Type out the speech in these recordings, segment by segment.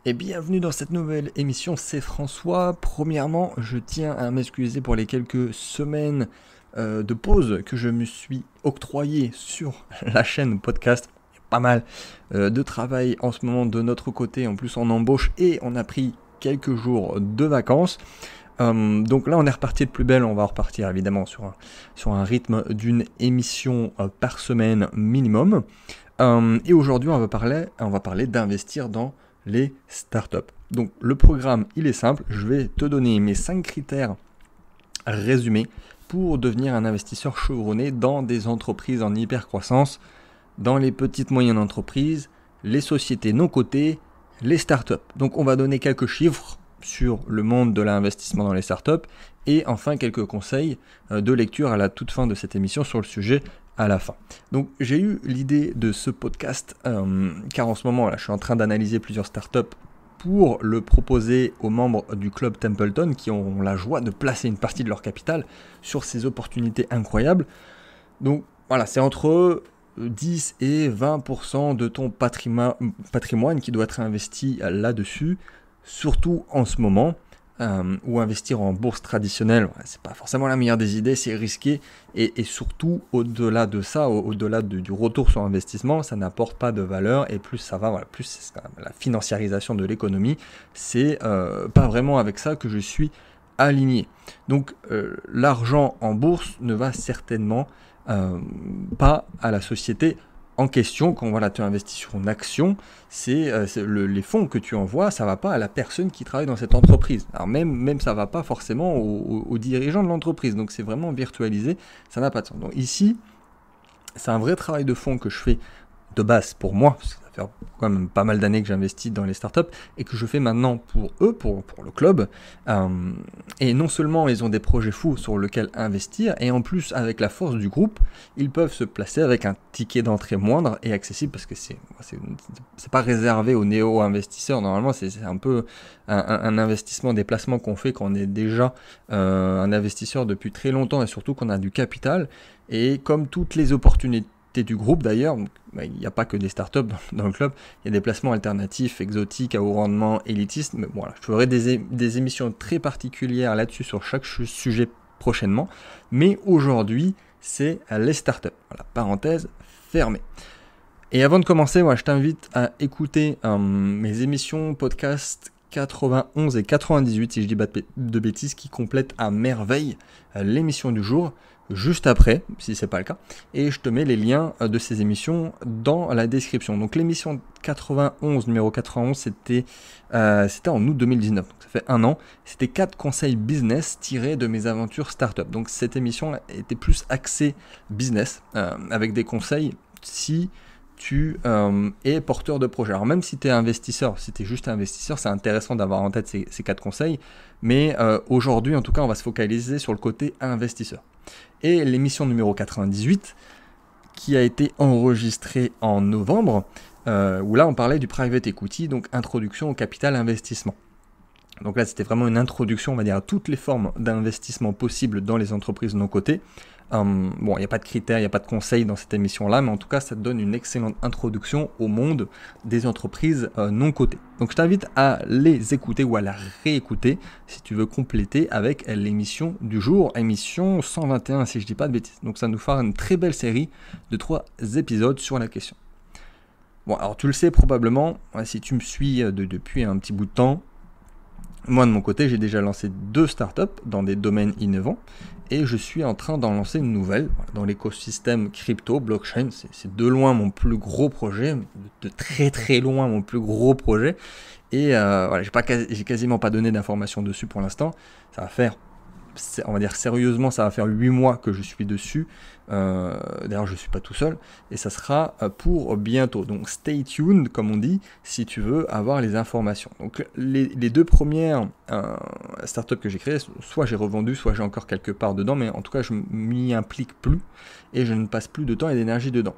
Et bienvenue dans cette nouvelle émission, c'est François. Premièrement, je tiens à m'excuser pour les quelques semaines de pause que je me suis octroyé sur la chaîne podcast. Il y a pas mal de travail en ce moment de notre côté, en plus on embauche et on a pris quelques jours de vacances. Donc là on est reparti de plus belle, on va repartir évidemment sur un rythme d'une émission par semaine minimum. Et aujourd'hui on va parler d'investir dans les startups. Donc le programme il est simple, je vais te donner mes 5 critères résumés pour devenir un investisseur chevronné dans des entreprises en hyper croissance, dans les petites moyennes entreprises, les sociétés non cotées, les startups. Donc on va donner quelques chiffres sur le monde de l'investissement dans les startups et enfin quelques conseils de lecture à la toute fin de cette émission sur le sujet à la fin. Donc j'ai eu l'idée de ce podcast car en ce moment là, je suis en train d'analyser plusieurs startups pour le proposer aux membres du club Templeton qui ont la joie de placer une partie de leur capital sur ces opportunités incroyables. Donc voilà, c'est entre 10 et 20% de ton patrimoine qui doit être investi là-dessus, surtout en ce moment. Ou investir en bourse traditionnelle, c'est pas forcément la meilleure des idées, c'est risqué et surtout au-delà de ça, au-delà du retour sur investissement, ça n'apporte pas de valeur et plus ça va, plus c'est la financiarisation de l'économie, c'est pas vraiment avec ça que je suis aligné. Donc l'argent en bourse ne va certainement pas à la société en question. Quand tu investis sur une action, les fonds que tu envoies, ça va pas à la personne qui travaille dans cette entreprise. Alors même ça va pas forcément aux dirigeants de l'entreprise. Donc c'est vraiment virtualisé, ça n'a pas de sens. Donc ici, c'est un vrai travail de fond que je fais de base pour moi, parce que ça fait quand même pas mal d'années que j'investis dans les startups et que je fais maintenant pour eux, pour le club. Et non seulement ils ont des projets fous sur lesquels investir, et en plus avec la force du groupe, ils peuvent se placer avec un ticket d'entrée moindre et accessible parce que c'est pas réservé aux néo-investisseurs. Normalement, c'est un peu un investissement, des placements qu'on fait quand on est déjà un investisseur depuis très longtemps et surtout qu'on a du capital. Et comme toutes les opportunités du groupe d'ailleurs, il n'y a pas que des startups dans le club, il y a des placements alternatifs, exotiques, à haut rendement, élitistes, mais voilà, je ferai des émissions très particulières là-dessus sur chaque sujet prochainement, mais aujourd'hui c'est les startups, voilà, parenthèse fermée. Et avant de commencer, je t'invite à écouter mes émissions podcast 91 et 98, si je dis pas de bêtises, qui complètent à merveille l'émission du jour, juste après, si c'est pas le cas, et je te mets les liens de ces émissions dans la description. Donc l'émission 91, numéro 91, c'était en août 2019, donc ça fait un an. C'était 4 conseils business tirés de mes aventures startup. Donc cette émission était plus axée business, avec des conseils si tu es porteur de projet. Alors même si tu es investisseur, si tu es juste investisseur, c'est intéressant d'avoir en tête ces 4 conseils, mais aujourd'hui en tout cas on va se focaliser sur le côté investisseur. Et l'émission numéro 98 qui a été enregistrée en novembre, où là on parlait du private equity, donc introduction au capital investissement. Donc là c'était vraiment une introduction, on va dire, à toutes les formes d'investissement possibles dans les entreprises non cotées. Il n'y a pas de critères, il n'y a pas de conseils dans cette émission-là, mais en tout cas, ça te donne une excellente introduction au monde des entreprises non cotées. Donc, je t'invite à les écouter ou à la réécouter si tu veux compléter avec l'émission du jour, émission 121 si je ne dis pas de bêtises. Donc, ça nous fera une très belle série de 3 épisodes sur la question. Bon, alors tu le sais probablement, si tu me suis depuis un petit bout de temps, moi de mon côté, j'ai déjà lancé 2 startups dans des domaines innovants et je suis en train d'en lancer une nouvelle dans l'écosystème crypto, blockchain. C'est de loin mon plus gros projet, de très très loin mon plus gros projet. Et j'ai quasiment pas donné d'informations dessus pour l'instant. Ça va faire, on va dire sérieusement, ça va faire 8 mois que je suis dessus. D'ailleurs, je ne suis pas tout seul. Et ça sera pour bientôt. Donc, stay tuned, comme on dit, si tu veux avoir les informations. Donc, les 2 premières startups que j'ai créées, soit j'ai revendu, soit j'ai encore quelque part dedans. Mais en tout cas, je ne m'y implique plus. Et je ne passe plus de temps et d'énergie dedans.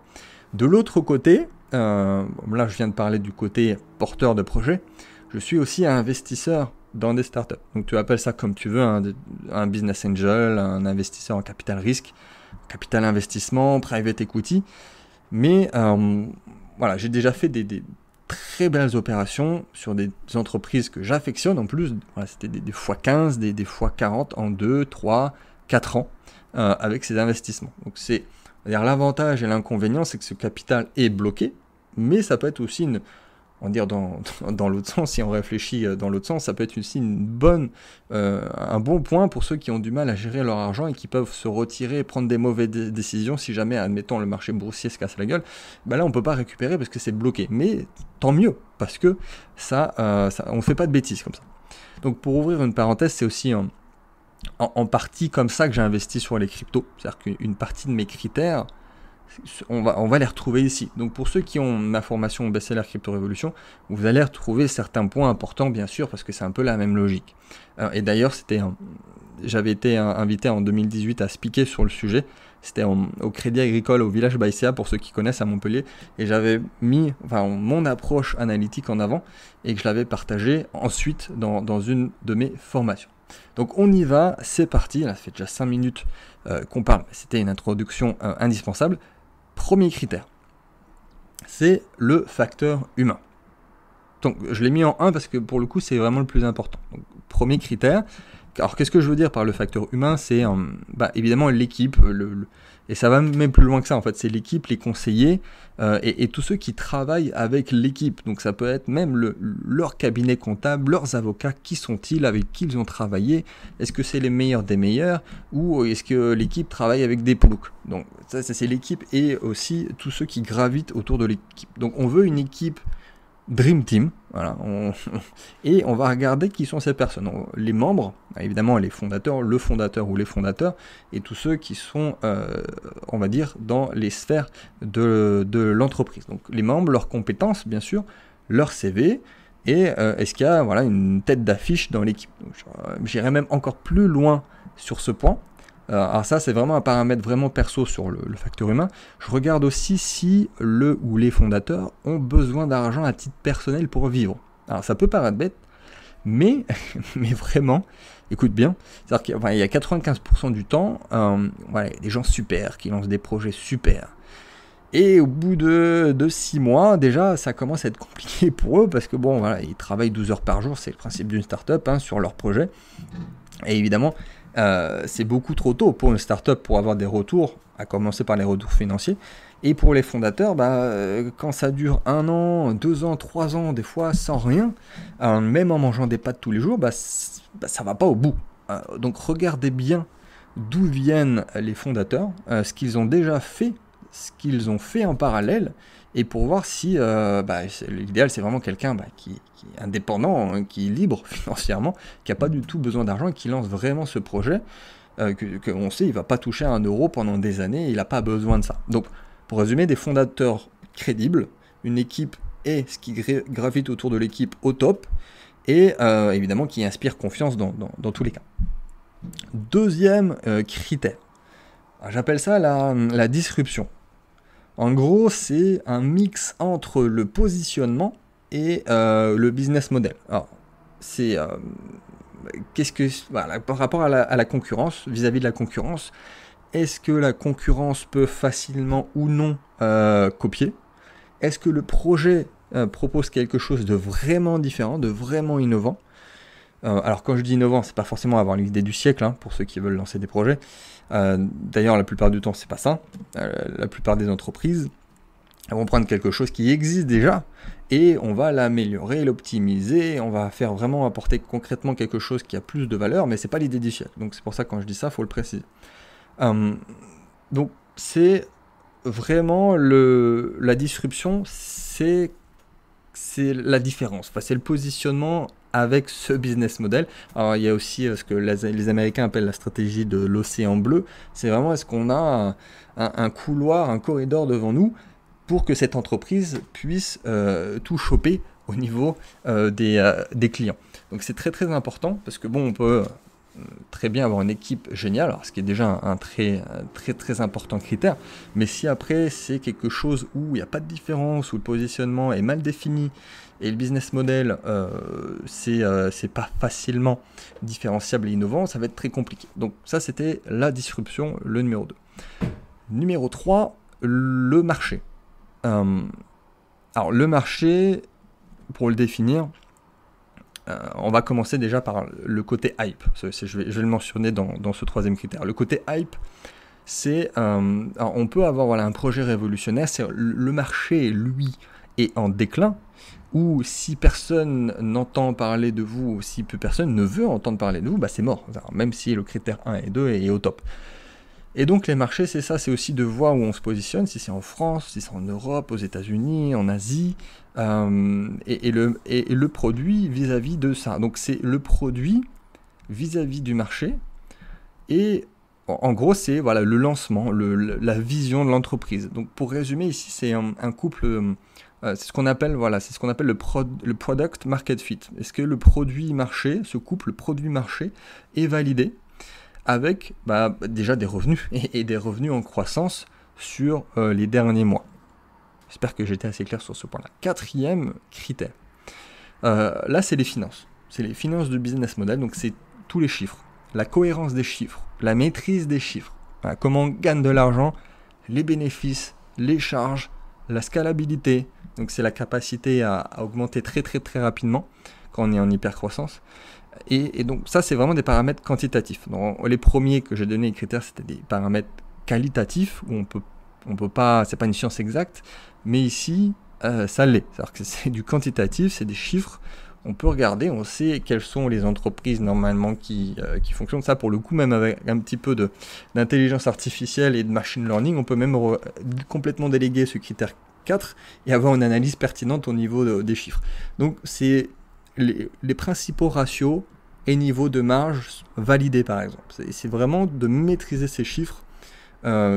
De l'autre côté, là, je viens de parler du côté porteur de projet. Je suis aussi un investisseur dans des startups. Donc tu appelles ça comme tu veux, un business angel, un investisseur en capital risque, capital investissement, private equity. Mais j'ai déjà fait très belles opérations sur des entreprises que j'affectionne en plus. Voilà, c'était des fois 15, des fois 40 en 2, 3, 4 ans avec ces investissements. Donc c'est-à-dire l'avantage et l'inconvénient, c'est que ce capital est bloqué, mais ça peut être aussi on va dire dans l'autre sens, si on réfléchit dans l'autre sens, ça peut être aussi un bon point pour ceux qui ont du mal à gérer leur argent et qui peuvent se retirer et prendre des mauvaises décisions si jamais, admettons, le marché boursier se casse la gueule. Ben là, on ne peut pas récupérer parce que c'est bloqué. Mais tant mieux, parce que on ne fait pas de bêtises comme ça. Donc pour ouvrir une parenthèse, c'est aussi en partie comme ça que j'ai investi sur les cryptos. C'est-à-dire qu'une partie de mes critères, on va les retrouver ici. Donc pour ceux qui ont ma formation Best-Seller Crypto Révolution, vous allez retrouver certains points importants, bien sûr, parce que c'est un peu la même logique. Et d'ailleurs, j'avais été invité en 2018 à speaker sur le sujet. C'était au Crédit Agricole, au Village Baïséa, pour ceux qui connaissent, à Montpellier. Et j'avais mis mon approche analytique en avant et que je l'avais partagé ensuite dans une de mes formations. Donc on y va, c'est parti. Là, ça fait déjà 5 minutes qu'on parle. C'était une introduction indispensable. Premier critère, c'est le facteur humain. Donc je l'ai mis en 1 parce que pour le coup c'est vraiment le plus important. Donc, premier critère. Alors qu'est-ce que je veux dire par le facteur humain? C'est évidemment l'équipe, et ça va même plus loin que ça en fait, c'est l'équipe, les conseillers et tous ceux qui travaillent avec l'équipe. Donc ça peut être même leur cabinet comptable, leurs avocats, qui sont-ils, avec qui ils ont travaillé, est-ce que c'est les meilleurs des meilleurs ou est-ce que l'équipe travaille avec des ploucs. Donc ça c'est l'équipe et aussi tous ceux qui gravitent autour de l'équipe. Donc on veut une équipe Dream Team, voilà, et on va regarder qui sont ces personnes. Les membres, évidemment les fondateurs, le fondateur ou les fondateurs, et tous ceux qui sont, on va dire, dans les sphères de l'entreprise. Donc les membres, leurs compétences, bien sûr, leur CV, et est-ce qu'il y a une tête d'affiche dans l'équipe. J'irai même encore plus loin sur ce point. Alors ça, c'est vraiment un paramètre vraiment perso sur le facteur humain. Je regarde aussi si le ou les fondateurs ont besoin d'argent à titre personnel pour vivre. Alors ça peut paraître bête, mais vraiment, écoute bien, c'est-à-dire qu'il y a 95% du temps, il y a des gens super qui lancent des projets super. Et au bout de 6 mois, déjà, ça commence à être compliqué pour eux parce que ils travaillent 12 heures par jour, c'est le principe d'une start-up sur leur projet. Et évidemment, c'est beaucoup trop tôt pour une start-up pour avoir des retours, à commencer par les retours financiers. Et pour les fondateurs, quand ça dure 1 an, 2 ans, 3 ans, des fois sans rien, même en mangeant des pâtes tous les jours, ça va pas au bout. Donc regardez bien d'où viennent les fondateurs, ce qu'ils ont déjà fait, ce qu'ils ont fait en parallèle, et pour voir si l'idéal c'est vraiment quelqu'un qui est indépendant, qui est libre financièrement, qui n'a pas du tout besoin d'argent et qui lance vraiment ce projet, qu'on sait il ne va pas toucher 1 euro pendant des années, il n'a pas besoin de ça. Donc pour résumer, des fondateurs crédibles, une équipe et ce qui gravite autour de l'équipe au top, et évidemment qui inspire confiance dans tous les cas. Deuxième critère, j'appelle ça la disruption. En gros, c'est un mix entre le positionnement et le business model. Alors, c'est par rapport à la concurrence, vis-à-vis de la concurrence, est-ce que la concurrence peut facilement ou non copier? Est-ce que le projet propose quelque chose de vraiment différent, de vraiment innovant? Alors quand je dis innovant, c'est pas forcément avoir l'idée du siècle, pour ceux qui veulent lancer des projets. D'ailleurs, la plupart du temps, c'est pas ça. La plupart des entreprises vont prendre quelque chose qui existe déjà et on va l'améliorer, l'optimiser, on va faire vraiment apporter concrètement quelque chose qui a plus de valeur, mais c'est pas l'idée du siècle. Donc c'est pour ça que quand je dis ça, il faut le préciser. Donc c'est vraiment la disruption, c'est la différence. Enfin, c'est le positionnement avec ce business model. Alors il y a aussi ce que les Américains appellent la stratégie de l'océan bleu. C'est vraiment est-ce qu'on a un couloir, un corridor devant nous pour que cette entreprise puisse tout choper au niveau des clients. Donc c'est très très important parce que on peut très bien avoir une équipe géniale, alors ce qui est déjà un très très important critère, mais si après c'est quelque chose où il n'y a pas de différence, où le positionnement est mal défini et le business model c'est pas facilement différenciable et innovant, ça va être très compliqué. Donc ça c'était la disruption, le numéro 2. Numéro 3, le marché. Alors le marché, pour le définir, on va commencer déjà par le côté hype. Je vais le mentionner dans ce troisième critère. Le côté hype, c'est, on peut avoir voilà, un projet révolutionnaire, c'est le marché, lui, est en déclin, ou si personne n'entend parler de vous, ou si peu personne ne veut entendre parler de vous, bah c'est mort, même si le critère 1 et 2 est au top. Et donc les marchés, c'est ça, c'est aussi de voir où on se positionne, si c'est en France, si c'est en Europe, aux États-Unis, en Asie, et le produit vis-à-vis de ça. Donc c'est le produit vis-à-vis du marché, et en gros c'est voilà, le lancement, la vision de l'entreprise. Donc pour résumer ici, c'est un couple, c'est ce qu'on appelle, voilà, c'est ce qu'on appelle le product market fit. Est-ce que le produit marché, ce couple produit-marché est validé avec déjà des revenus et des revenus en croissance sur les derniers mois. J'espère que j'étais assez clair sur ce point-là. Quatrième critère. Là, c'est les finances. C'est les finances du business model, donc c'est tous les chiffres. La cohérence des chiffres, la maîtrise des chiffres. Voilà, comment on gagne de l'argent, les bénéfices, les charges, la scalabilité. Donc c'est la capacité à augmenter très très très rapidement quand on est en hypercroissance. Et donc ça, c'est vraiment des paramètres quantitatifs. Donc, les premiers que j'ai donnés, les critères, c'était des paramètres qualitatifs, où on peut pas, c'est pas une science exacte, mais ici, ça l'est. C'est-à-dire que c'est du quantitatif, c'est des chiffres, on peut regarder, on sait quelles sont les entreprises normalement qui fonctionnent. Ça, pour le coup, même avec un petit peu d'intelligence artificielle et de machine learning, on peut même complètement déléguer ce critère 4 et avoir une analyse pertinente au niveau des chiffres. Donc, c'est les principaux ratios et niveaux de marge validés par exemple. C'est vraiment de maîtriser ces chiffres.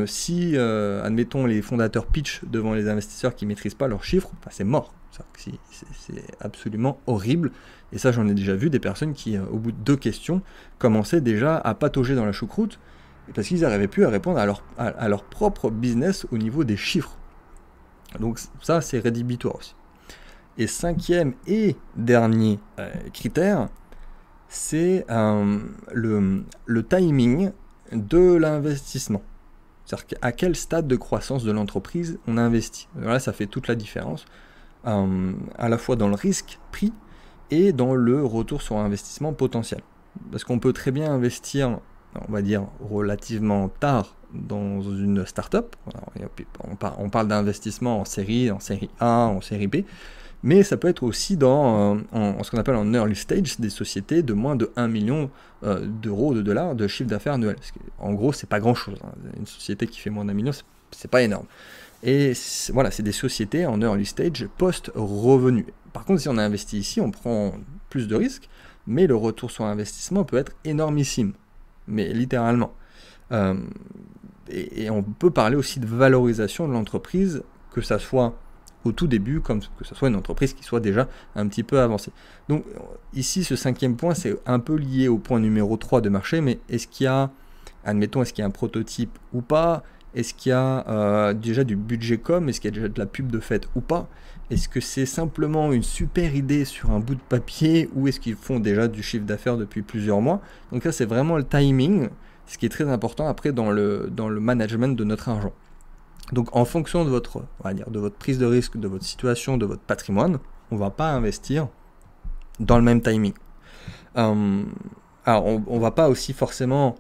Si, admettons, les fondateurs pitch devant les investisseurs qui ne maîtrisent pas leurs chiffres, c'est mort. C'est absolument horrible. Et ça, j'en ai déjà vu des personnes qui, au bout de 2 questions, commençaient déjà à patauger dans la choucroute parce qu'ils n'arrivaient plus à répondre à leur propre business au niveau des chiffres. Donc ça, c'est rédhibitoire aussi. Et 5e et dernier critère, c'est le timing de l'investissement. C'est-à-dire à quel stade de croissance de l'entreprise on investit. Là, ça fait toute la différence, à la fois dans le risque pris et dans le retour sur investissement potentiel. Parce qu'on peut très bien investir, on va dire, relativement tard dans une start-up. On parle d'investissement en série A, en série B. Mais ça peut être aussi dans ce qu'on appelle en early stage, des sociétés de moins de 1 million d'euros, de dollars de chiffre d'affaires annuel. En gros, c'est pas grand-chose. Hein. Une société qui fait moins d'1 million, c'est pas énorme. Et voilà, c'est des sociétés en early stage post-revenu. Par contre, si on a investi ici, on prend plus de risques, mais le retour sur investissement peut être énormissime. Mais littéralement. Et on peut parler aussi de valorisation de l'entreprise, que ça soit au tout début, comme que ce soit une entreprise qui soit déjà un petit peu avancée. Donc ici, ce 5e point, c'est un peu lié au point numéro 3 de marché, mais est-ce qu'il y a, admettons, est-ce qu'il y a un prototype ou pas? Est-ce qu'il y a déjà du budget com? Est-ce qu'il y a déjà de la pub de fête ou pas? Est-ce que c'est simplement une super idée sur un bout de papier ou est-ce qu'ils font déjà du chiffre d'affaires depuis plusieurs mois? Donc là, c'est vraiment le timing, ce qui est très important après dans le management de notre argent. Donc en fonction de votre prise de risque, de votre situation, de votre patrimoine, on ne va pas investir dans le même timing. Alors on ne va pas aussi forcément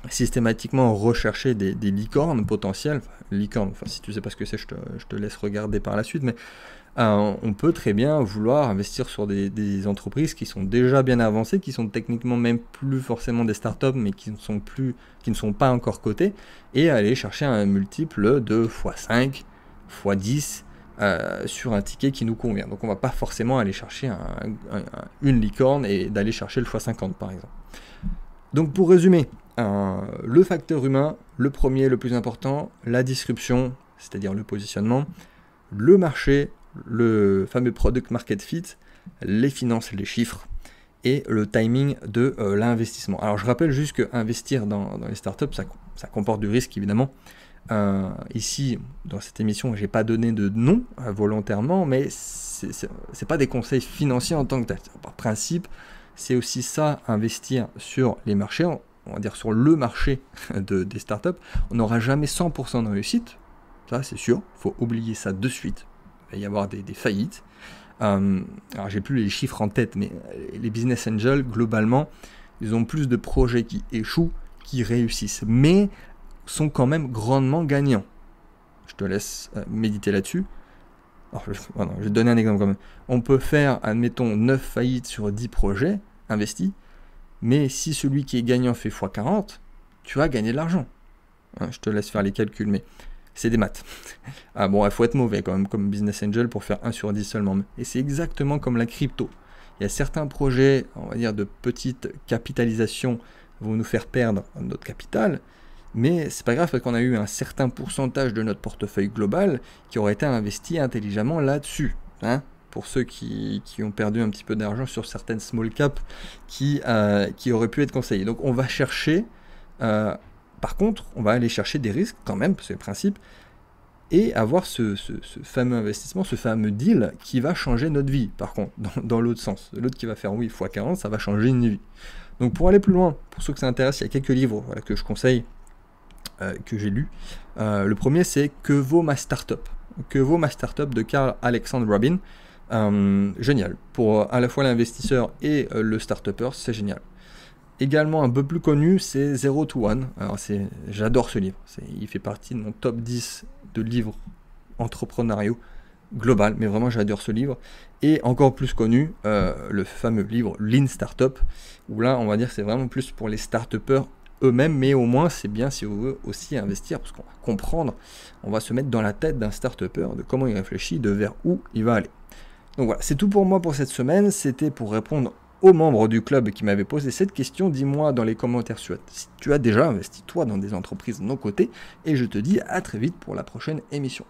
systématiquement rechercher des licornes potentielles. Licornes, si tu ne sais pas ce que c'est, je te laisse regarder par la suite, mais on peut très bien vouloir investir sur des entreprises qui sont déjà bien avancées, qui sont techniquement même plus forcément des startups, mais qui ne sont pas encore cotées, et aller chercher un multiple de x5, x10 sur un ticket qui nous convient. Donc on ne va pas forcément aller chercher une licorne et d'aller chercher le x50 par exemple. Donc pour résumer, le facteur humain, le premier, le plus important, la description, c'est-à-dire le positionnement, le marché, le fameux product market fit, les finances, les chiffres et le timing de l'investissement. Alors je rappelle juste que investir dans les startups, ça comporte du risque évidemment. Ici, dans cette émission, j'ai pas donné de nom volontairement, mais c'est pas des conseils financiers en tant que tel. Par principe, c'est aussi ça, investir sur les marchés, on va dire sur le marché des startups. On n'aura jamais 100% de réussite, ça c'est sûr, il faut oublier ça de suite. Il va y avoir des faillites. Alors j'ai plus les chiffres en tête, mais les business angels, globalement, ils ont plus de projets qui échouent, qui réussissent, mais sont quand même grandement gagnants. Je te laisse méditer là-dessus. Alors, je vais te donner un exemple quand même. On peut faire, admettons, 9 faillites sur 10 projets investis, mais si celui qui est gagnant fait x40, tu vas gagner de l'argent. Je te laisse faire les calculs, mais c'est des maths. Ah bon, il faut être mauvais quand même comme business angel pour faire 1 sur 10 seulement. Et c'est exactement comme la crypto. Il y a certains projets, on va dire, de petite capitalisation vont nous faire perdre notre capital, mais c'est pas grave parce qu'on a eu un certain pourcentage de notre portefeuille global qui aurait été investi intelligemment là-dessus. Pour ceux qui ont perdu un petit peu d'argent sur certaines small caps qui auraient pu être conseillées. Donc on va chercher, par contre, on va aller chercher des risques quand même, c'est le principe, et avoir ce fameux investissement, ce fameux deal qui va changer notre vie, par contre, dans l'autre sens. L'autre qui va faire oui x40, ça va changer une vie. Donc pour aller plus loin, pour ceux que ça intéresse, il y a quelques livres que je conseille, que j'ai lus. Le premier, c'est Que vaut ma startup ? Que vaut ma startup de Carl Alexander Robin. Génial. Pour à la fois l'investisseur et le start-upper, c'est génial. Également un peu plus connu, c'est Zero to One. Alors j'adore ce livre. Il fait partie de mon top 10 de livres entrepreneuriaux global, mais vraiment j'adore ce livre. Et encore plus connu, le fameux livre Lean Startup, où là on va dire c'est vraiment plus pour les start-upers eux-mêmes, mais au moins c'est bien si on veut aussi investir, parce qu'on va comprendre, on va se mettre dans la tête d'un start-upper, de comment il réfléchit, de vers où il va aller. Donc voilà, c'est tout pour moi pour cette semaine. C'était pour répondre aux membres du club qui m'avaient posé cette question. Dis-moi dans les commentaires si tu as déjà investi toi dans des entreprises non cotées, et je te dis à très vite pour la prochaine émission.